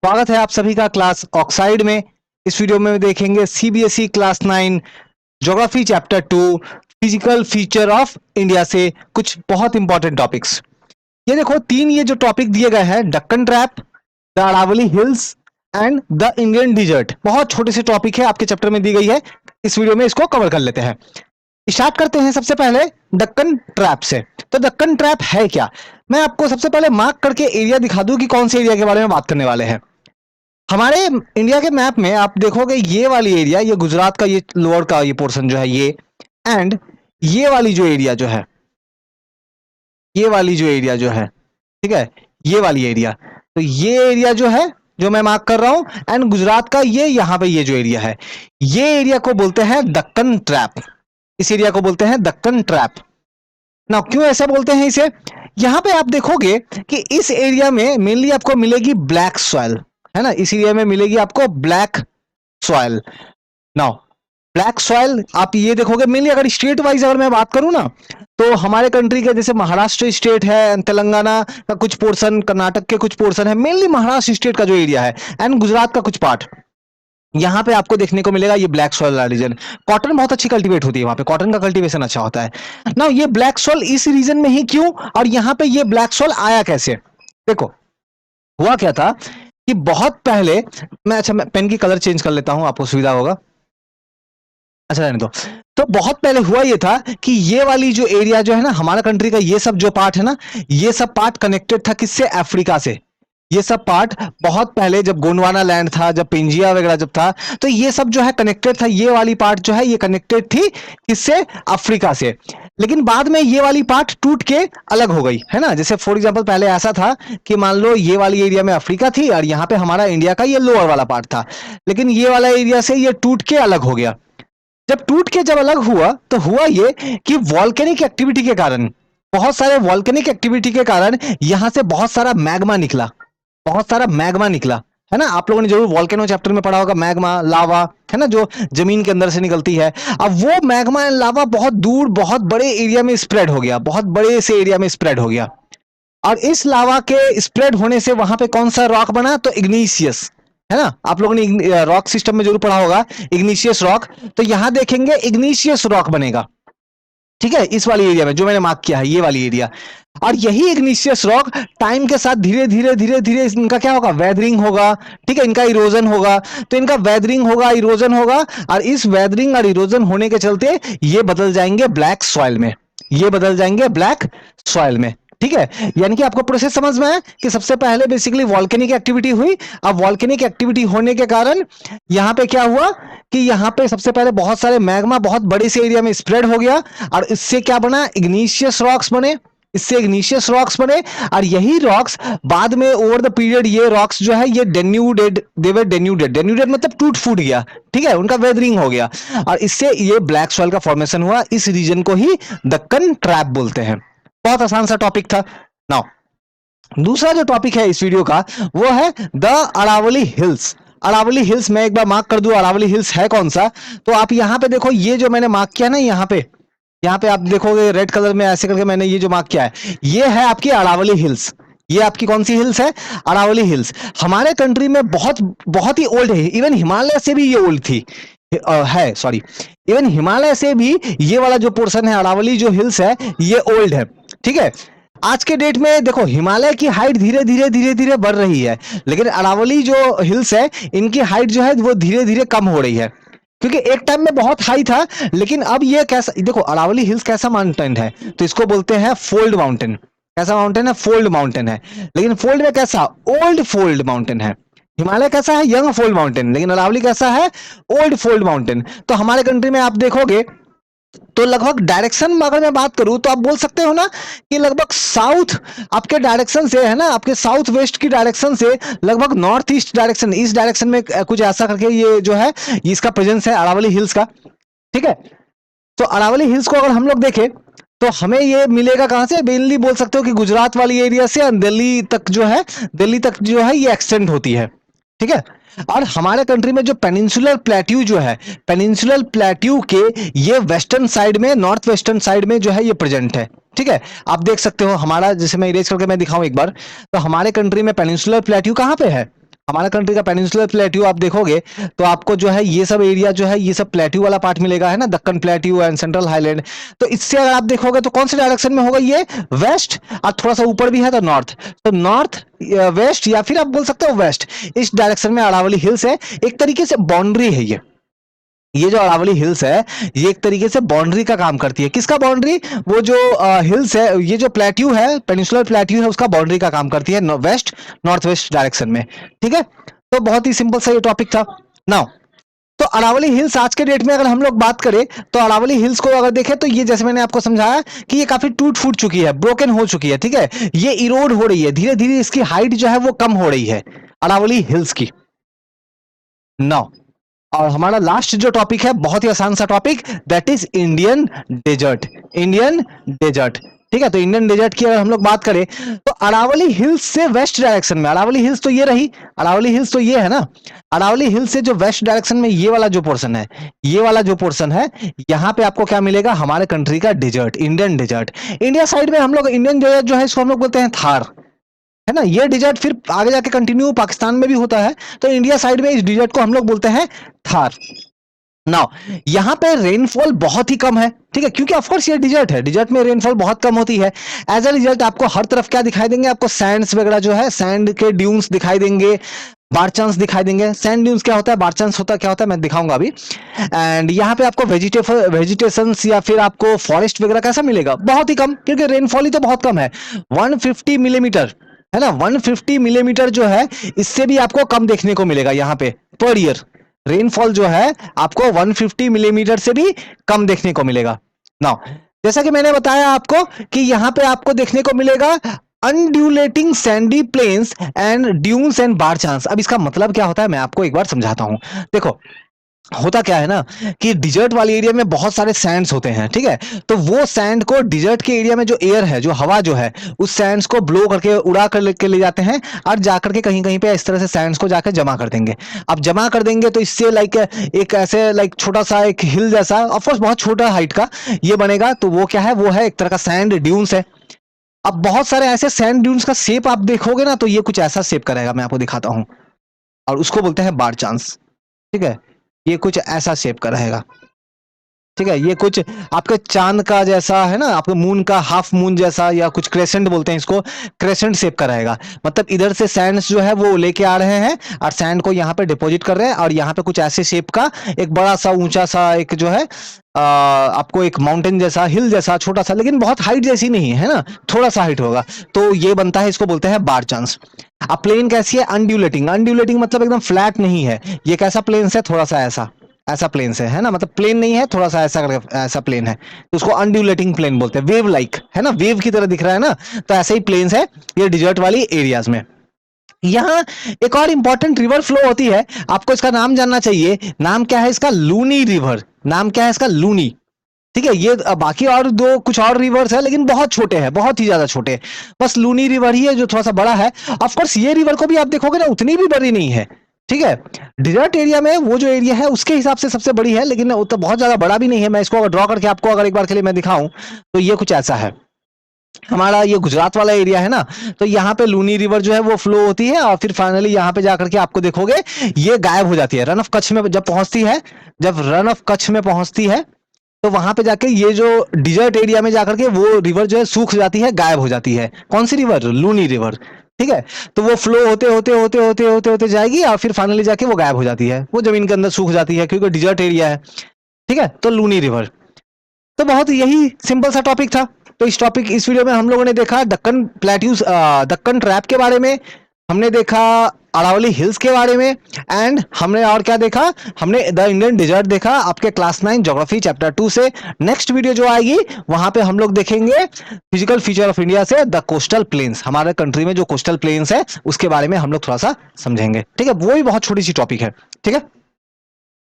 स्वागत है आप सभी का क्लास ऑक्साइड में। इस वीडियो में देखेंगे CBSE class 9 geography chapter 2 physical feature of India से कुछ बहुत इंपॉर्टेंट टॉपिक्स। ये देखो तीन ये जो टॉपिक दिए गए हैं, Deccan trap, the Aravalli hills and the Indian desert, बहुत छोटे से टॉपिक है, आपके चैप्टर में दी गई है। इस वीडियो में इसको कवर कर लेते हैं। स्टार्ट करते हैं सबसे पहले डक्कन ट्रैप से। तो डक्कन ट्रैप है क्या, मैं आपको सबसे पहले मार्क करके एरिया दिखा दूं कि कौन से एरिया के बारे में बात करने वाले हैं। हमारे इंडिया के मैप में आप देखोगे ये वाली एरिया, ये गुजरात का ये लोअर का ये पोर्शन जो है ये, एंड ये वाली जो एरिया जो है, ये वाली जो एरिया जो है, ठीक है, ये वाली एरिया, तो ये एरिया जो है जो मैं मार्क कर रहा हूं, एंड गुजरात का ये यहां पे ये जो एरिया है, ये एरिया को बोलते हैं दक्कन ट्रैप। इस एरिया को बोलते हैं दक्कन ट्रैप। ना क्यों ऐसा बोलते हैं इसे, यहां पे आप देखोगे कि इस एरिया में मेनली आपको मिलेगी ब्लैक सॉइल, है ना, इस एरिया में मिलेगी आपको black soil. Now black soil आप ये देखोगे मेनली, अगर स्टेट वाइज अगर मैं बात करूं ना, तो हमारे कंट्री के जैसे महाराष्ट्र स्टेट है, तेलंगाना का कुछ पोर्शन, कर्नाटक के कुछ पोर्शन है, मेनली महाराष्ट्र स्टेट का जो एरिया है, एंड गुजरात का कुछ पार्ट, यहाँ पे आपको देखने को मिलेगा ये ब्लैक सॉइल रीजन। कॉटन बहुत अच्छी कल्टीवेट होती है वहां पे, कॉटन का कल्टीवेशन अच्छा होता है ना। ये ब्लैक सॉइल इस रीजन में ही क्यों, और यहाँ पे ये ब्लैक सॉइल आया कैसे। देखो हुआ क्या था कि बहुत पहले, मैं पेन की कलर चेंज कर लेता हूं, आपको सुविधा होगा। अच्छा रहने दो। तो बहुत पहले हुआ ये था कि ये वाली जो एरिया जो है ना, हमारा कंट्री का ये सब जो पार्ट है ना, ये सब पार्ट कनेक्टेड था किससे, अफ्रीका से। ये सब पार्ट बहुत पहले जब गोंडवाना लैंड था, जब पिंजिया वगैरह जब था, तो ये सब जो है कनेक्टेड था। ये वाली पार्ट जो है ये कनेक्टेड थी किससे, अफ्रीका से। लेकिन बाद में ये वाली पार्ट टूट के अलग हो गई, है ना। जैसे फॉर एग्जांपल पहले ऐसा था कि मान लो ये वाली एरिया में अफ्रीका थी और यहाँ पे हमारा इंडिया का ये लोअर वाला पार्ट था, लेकिन ये वाला एरिया से ये टूट के अलग हो गया। जब टूट के जब अलग हुआ तो हुआ ये कि वॉल्केनिक एक्टिविटी के कारण, बहुत सारे वॉल्केनिक एक्टिविटी के कारण यहां से बहुत सारा मैग्मा निकला, बहुत सारा मैग्मा निकला, है ना। आप लोगों ने जरूर वॉल्केनो चैप्टर में पढ़ा होगा, मैग्मा लावा, है ना, जो जमीन के अंदर से निकलती है। अब वो मैग्मा एंड लावा बहुत दूर, बहुत बड़े एरिया में स्प्रेड हो गया, बहुत बड़े से एरिया में स्प्रेड हो गया। और इस लावा के स्प्रेड होने से वहां पे कौन सा रॉक बना, तो इग्निशियस, है ना। आप लोगों ने रॉक सिस्टम में जरूर पढ़ा होगा इग्निशियस रॉक। तो यहां देखेंगे इग्निशियस रॉक बनेगा, ठीक है, इस वाली एरिया में जो मैंने मार्क किया है, ये वाली एरिया। और यही इग्निशियस रॉक टाइम के साथ धीरे धीरे धीरे धीरे इनका क्या होगा, वेदरिंग होगा, ठीक है, इनका इरोजन होगा। तो इनका वेदरिंग होगा, इरोजन होगा, और इस वेदरिंग और इरोजन होने के चलते ये बदल जाएंगे ब्लैक सॉइल में, ये बदल जाएंगे ब्लैक सॉइल में, ठीक है। यानी कि आपको प्रोसेस समझ में है कि सबसे पहले बेसिकली वॉल्केनिक एक्टिविटी हुई। अब वॉल्केनिक एक्टिविटी होने के कारण यहां पे क्या हुआ कि यहां पे सबसे पहले बहुत सारे मैग्मा बहुत बड़े से एरिया में स्प्रेड हो गया, और इससे क्या बना, इग्निशियस रॉक्स बने, इससे इग्निशियस रॉक्स बने। और यही रॉक्स बाद में ओवर द पीरियड ये रॉक्स जो है ये डेन्यूडेड, दे वर डेन्यूडेड, डेन्यूडेड मतलब टूट फूट गया, ठीक है, उनका वेदरिंग हो गया, और इससे ये ब्लैक सॉइल का फॉर्मेशन हुआ। इस रीजन को ही दक्कन ट्रैप बोलते हैं। बहुत आसान सा टॉपिक था। नाउ दूसरा जो टॉपिक है इस वीडियो का वो है the Aravalli hills. Aravalli hills मैं एक बार मार्क कर दूं, अरावली हिल्स है कौन सा। तो आप यहां पे देखो, ये जो मैंने मार्क किया ना, यहाँ पे आप देखोगे रेड कलर में ऐसे करके मैंने ये जो मार्क किया है, ये है आपकी अरावली हिल्स। ये आपकी कौन सी हिल्स है, अरावली हिल्स। हमारे कंट्री में बहुत बहुत ही ओल्ड है, इवन हिमालय से भी ये ओल्ड थी, है सॉरी, इवन हिमालय से भी ये वाला जो पोर्शन है, अरावली जो हिल्स है, ये ओल्ड है, ठीक है। आज के डेट में देखो हिमालय की हाइट धीरे धीरे धीरे धीरे बढ़ रही है, लेकिन अरावली जो हिल्स है इनकी हाइट जो है वो धीरे धीरे कम हो रही है, क्योंकि एक टाइम में बहुत हाई था, लेकिन अब ये कैसा, देखो अरावली हिल्स कैसा माउंटेन है, तो इसको बोलते हैं फोल्ड माउंटेन। कैसा माउंटेन है, फोल्ड माउंटेन है, लेकिन फोल्ड में कैसा, ओल्ड फोल्ड माउंटेन है। हिमालय कैसा है, यंग फोल्ड माउंटेन, लेकिन अरावली कैसा है, ओल्ड फोल्ड माउंटेन। तो हमारे कंट्री में आप देखोगे तो लगभग डायरेक्शन में अगर मैं बात करूं तो आप बोल सकते हो ना कि लगभग साउथ आपके डायरेक्शन से, है ना, आपके साउथ वेस्ट की डायरेक्शन से लगभग नॉर्थ ईस्ट डायरेक्शन, इस डायरेक्शन में कुछ ऐसा करके ये जो है इसका प्रेजेंस है अरावली हिल्स का, ठीक है। तो अरावली हिल्स को अगर हम लोग देखें तो हमें ये मिलेगा कहां से, मेनली बोल सकते हो कि गुजरात वाली एरिया से दिल्ली तक जो है, दिल्ली तक जो है ये एक्सटेंड होती है, ठीक है। और हमारे कंट्री में जो पेनिनसुलर प्लेट्यू जो है, पेनिनसुलर प्लेट्यू के ये वेस्टर्न साइड में, नॉर्थ वेस्टर्न साइड में जो है ये प्रेजेंट है, ठीक है। आप देख सकते हो हमारा, जैसे मैं इरेज करके मैं दिखाऊं एक बार, तो हमारे कंट्री में पेनिनसुलर प्लेट्यू कहां पे है, हमारा कंट्री का पेनिनसुलर प्लेट्यू आप देखोगे तो आपको जो है ये सब एरिया जो है ये सब प्लेट्यू वाला पार्ट मिलेगा, है ना, Deccan plateau and central highland. तो इससे अगर आप देखोगे तो कौन से डायरेक्शन में होगा ये, वेस्ट, और थोड़ा सा ऊपर भी है तो नॉर्थ। तो नॉर्थ वेस्ट या फिर आप बोल सकते हो वेस्ट, इस डायरेक्शन में अरावली हिल्स है। एक तरीके से बाउंड्री है ये जो अरावली हिल्स है ये एक तरीके से बाउंड्री का काम करती है। किसका बाउंड्री, वो जो हिल्स है, ये जो प्लेट्यू है, पेनिनसुलर प्लेट्यू है, उसका बाउंड्री का काम करती है वेस्ट नॉर्थ वेस्ट डायरेक्शन में। ठीक है, तो बहुत ही सिंपल सा ये टॉपिक था। नाउ तो अरावली हिल्स आज के डेट में अगर हम लोग बात करें तो अरावली हिल्स को अगर देखें तो ये जैसे मैंने आपको समझाया कि ये काफी टूट फूट चुकी है, ब्रोकन हो चुकी है। ठीक है, ये इरोड हो रही है, धीरे धीरे इसकी हाइट जो है वो कम हो रही है अरावली हिल्स की। नाउ और हमारा लास्ट जो टॉपिक है बहुत ही आसान सा topic, that is Indian desert. Indian desert, ठीक है, तो इंडियन डेजर्ट की अगर हम लोग बात करें तो अरावली हिल्स से वेस्ट डायरेक्शन में, अरावली हिल्स तो ये रही, अरावली हिल्स तो ये है ना, अरावली हिल्स से जो वेस्ट डायरेक्शन में ये वाला जो पोर्शन है, ये वाला जो पोर्शन है, यहां पे आपको क्या मिलेगा, हमारे कंट्री का desert, Indian desert. India side में हम लोग इंडियन डेजर्ट जो है इसको हम लोग बोलते हैं थार, है ना। ये डिजर्ट फिर आगे जाके कंटिन्यू पाकिस्तान में भी होता है, तो इंडिया साइड में इस डिजर्ट को हम लोग बोलते हैं थार। नाउ यहां पे रेनफॉल बहुत ही कम है, ठीक है, क्योंकि ऑफकोर्स ये डिजर्ट है, डिजर्ट में रेनफॉल बहुत कम होती है। एज अ रिजल्ट आपको हर तरफ क्या दिखाई देंगे, आपको सैंड्स वगैरह जो है, सैंड के ड्यून्स दिखाई देंगे, बारचांस दिखाई देंगे। सैंड ड्यून्स क्या होता है, बारचांस होता क्या होता है, मैं दिखाऊंगा अभी। एंड यहाँ पे आपको वेजिटेशन या फिर आपको फॉरेस्ट वगैरह कैसा मिलेगा, बहुत ही कम, क्योंकि रेनफॉल ही तो बहुत कम है, 150 मिलीमीटर, है ना। 150 मिलीमीटर जो है इससे भी आपको कम देखने को मिलेगा यहाँ पे पर ईयर। रेनफॉल जो है आपको 150 मिलीमीटर से भी कम देखने को मिलेगा। नाउ जैसा कि मैंने बताया आपको कि यहाँ पे आपको देखने को मिलेगा undulating sandy plains and dunes and barchans. अब इसका मतलब क्या होता है मैं आपको एक बार समझाता हूं। देखो होता क्या है ना कि डिजर्ट वाले एरिया में बहुत सारे सैंड्स होते हैं, ठीक है, तो वो सैंड को डिजर्ट के एरिया में जो एयर है, जो हवा जो है, उस सैंड्स को ब्लो करके उड़ा कर लेके ले जाते हैं और जाकर के कहीं कहीं पे इस तरह से सैंड्स को जाकर जमा कर देंगे। अब जमा कर देंगे तो इससे लाइक एक ऐसे लाइक छोटा सा एक हिल जैसा, ऑफकोर्स बहुत छोटा हाइट का ये बनेगा, तो वो क्या है, वो है एक तरह का सैंड ड्यून्स है। अब बहुत सारे ऐसे सैंड ड्यून्स का शेप आप देखोगे ना तो ये कुछ ऐसा शेप करेगा, मैं आपको दिखाता हूं, और उसको बोलते हैं बार चांस। ठीक है, ये कुछ ऐसा शेप का रहेगा, ठीक है, ये कुछ आपके चांद का जैसा है ना, आपके मून का हाफ मून जैसा, या कुछ क्रेसेंट बोलते हैं इसको, क्रेसेंट शेप का रहेगा। मतलब इधर से सैंड्स जो है वो लेके आ रहे हैं और सैंड को यहाँ पे डिपॉजिट कर रहे हैं, और यहाँ पे कुछ ऐसे शेप का एक बड़ा सा ऊंचा सा एक जो है आपको एक माउंटेन जैसा, हिल जैसा, छोटा सा, लेकिन बहुत हाइट जैसी नहीं है ना, थोड़ा सा हाइट होगा, तो ये बनता है, इसको बोलते हैं बार चांस। अब प्लेन कैसी है, अनड्यूलेटिंग। अनड्यूलेटिंग मतलब एकदम फ्लैट नहीं है, ये कैसा प्लेन है, थोड़ा सा ऐसा ऐसा प्लेन से, है ना, मतलब प्लेन नहीं है, थोड़ा सा ऐसा ऐसा प्लेन है, तो उसको अनड्यूलेटिंग प्लेन बोलते हैं। वेव लाइक, है ना, वेव की तरह दिख रहा है ना, तो ऐसे ही प्लेन्स है ये डिजर्ट वाली एरियाज में। यहाँ एक और इंपॉर्टेंट रिवर फ्लो होती है, आपको इसका नाम जानना चाहिए। नाम क्या है इसका, लूनी रिवर। नाम क्या है इसका, लूनी। ठीक है, ये बाकी और दो कुछ और रिवर्स है लेकिन बहुत छोटे हैं, बहुत ही ज्यादा छोटे, बस लूनी रिवर ही है जो थोड़ा सा बड़ा है। ऑफकोर्स ये रिवर को भी आप देखोगे ना उतनी भी बड़ी नहीं है, ठीक है, डिजर्ट एरिया में वो जो एरिया है उसके हिसाब से सबसे बड़ी है, लेकिन वो तो बहुत ज्यादा बड़ा भी नहीं है। मैं इसको अगर ड्रॉ करके आपको अगर एक बार के लिए मैं दिखाऊं तो ये कुछ ऐसा है, हमारा ये गुजरात वाला एरिया है ना, तो यहाँ पे लूनी रिवर जो है वो फ्लो होती है और फिर फाइनली यहाँ पे जाकर के आपको देखोगे ये गायब हो जाती है। रन ऑफ कच्छ में जब पहुंचती है, जब रन ऑफ कच्छ में पहुंचती है तो वहां पे जाके ये जो डिजर्ट एरिया में जाकर के वो रिवर जो है सूख जाती है, गायब हो जाती है। कौन सी रिवर, लूनी रिवर, ठीक है, तो वो फ्लो होते होते होते होते होते होते जाएगी और फिर फाइनली जाके वो गायब हो जाती है, वो जमीन के अंदर सूख जाती है क्योंकि डिजर्ट एरिया है, ठीक है, तो लूनी रिवर। तो बहुत यही सिंपल सा टॉपिक था। तो इस वीडियो में हम लोगों ने देखा दक्कन प्लेट्यूज, दक्कन ट्रैप के बारे में, हमने देखा अरावली हिल्स के बारे में, एंड हमने और क्या देखा, हमने द इंडियन डिजर्ट देखा आपके क्लास 9 ज्योग्राफी चैप्टर 2 से। नेक्स्ट वीडियो जो आएगी वहां पे हम लोग देखेंगे फिजिकल फीचर ऑफ इंडिया से द कोस्टल प्लेन्स, हमारे कंट्री में जो कोस्टल प्लेन्स है उसके बारे में हम लोग थोड़ा सा समझेंगे, ठीक है, वो भी बहुत छोटी सी टॉपिक है, ठीक है।